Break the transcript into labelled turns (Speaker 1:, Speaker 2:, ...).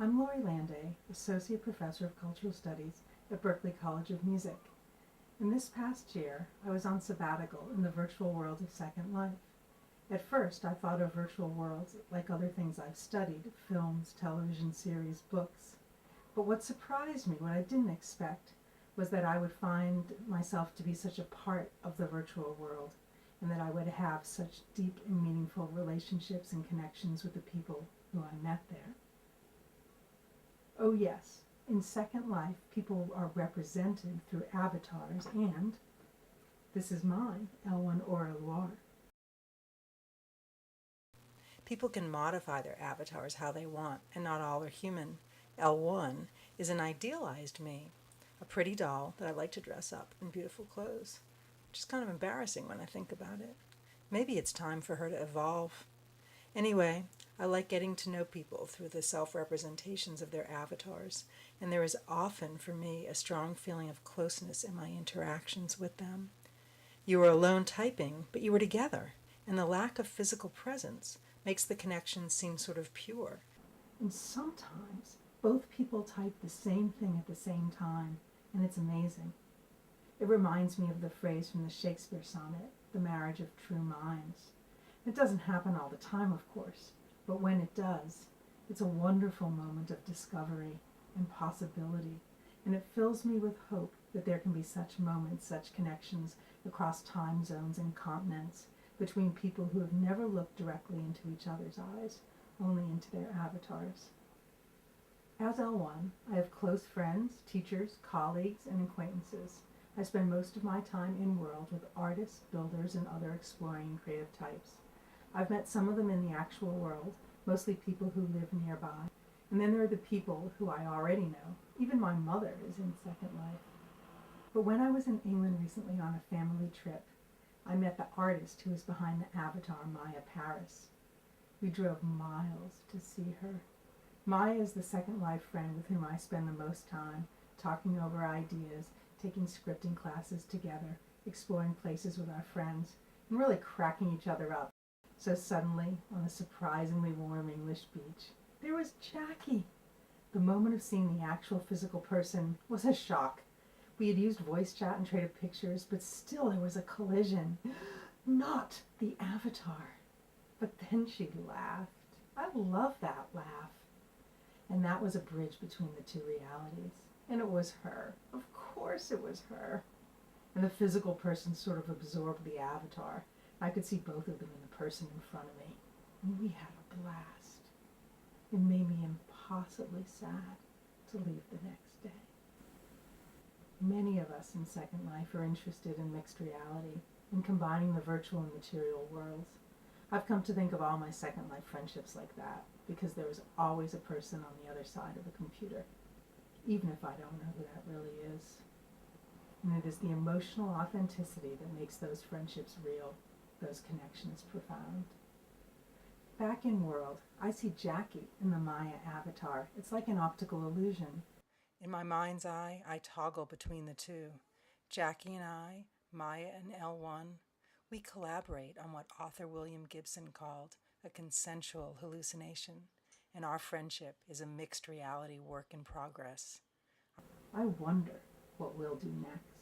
Speaker 1: I'm Lori Landay, Associate Professor of Cultural Studies at Berklee College of Music. And this past year, I was on sabbatical in the virtual world of Second Life. At first, I thought of virtual worlds like other things I've studied, films, television series, books. But what surprised me, what I didn't expect, was that I would find myself to be such a part of the virtual world, and that I would have such deep and meaningful relationships and connections with the people who I met there. Oh yes, in Second Life, people are represented through avatars, and this is mine, L1Aura Loire.
Speaker 2: People can modify their avatars how they want, and not all are human. L1 is an idealized me, a pretty doll that I like to dress up in beautiful clothes, which is kind of embarrassing when I think about it. Maybe it's time for her to evolve. Anyway, I like getting to know people through the self-representations of their avatars, and there is often, for me, a strong feeling of closeness in my interactions with them. You were alone typing, but you were together, and the lack of physical presence makes the connection seem sort of pure.
Speaker 1: And sometimes both people type the same thing at the same time, and it's amazing. It reminds me of the phrase from the Shakespeare sonnet, "The marriage of true minds." It doesn't happen all the time, of course, but when it does, it's a wonderful moment of discovery and possibility, and it fills me with hope that there can be such moments, such connections across time zones and continents between people who have never looked directly into each other's eyes, only into their avatars. As L1, I have close friends, teachers, colleagues, and acquaintances. I spend most of my time in-world with artists, builders, and other exploring and creative types. I've met some of them in the actual world, mostly people who live nearby. And then there are the people who I already know. Even my mother is in Second Life. But when I was in England recently on a family trip, I met the artist who is behind the avatar Maya Paris. We drove miles to see her. Maya is the Second Life friend with whom I spend the most time, talking over ideas, taking scripting classes together, exploring places with our friends, and really cracking each other up. So suddenly, on a surprisingly warm English beach, there was Jackie. The moment of seeing the actual physical person was a shock. We had used voice chat and traded pictures, but still there was a collision. Not the avatar. But then she laughed. I love that laugh. And that was a bridge between the two realities. And it was her. Of course it was her. And the physical person sort of absorbed the avatar. I could see both of them in the person in front of me. And we had a blast. It made me impossibly sad to leave the next day. Many of us in Second Life are interested in mixed reality, in combining the virtual and material worlds. I've come to think of all my Second Life friendships like that, because there is always a person on the other side of the computer, even if I don't know who that really is. And it is the emotional authenticity that makes those friendships real, those connections profound. Back in world, I see Jackie in the Maya avatar. It's like an optical illusion.
Speaker 2: In my mind's eye, I toggle between the two. Jackie and I, Maya and L1, we collaborate on what author William Gibson called a consensual hallucination, and our friendship is a mixed reality work in progress.
Speaker 1: I wonder what we'll do next.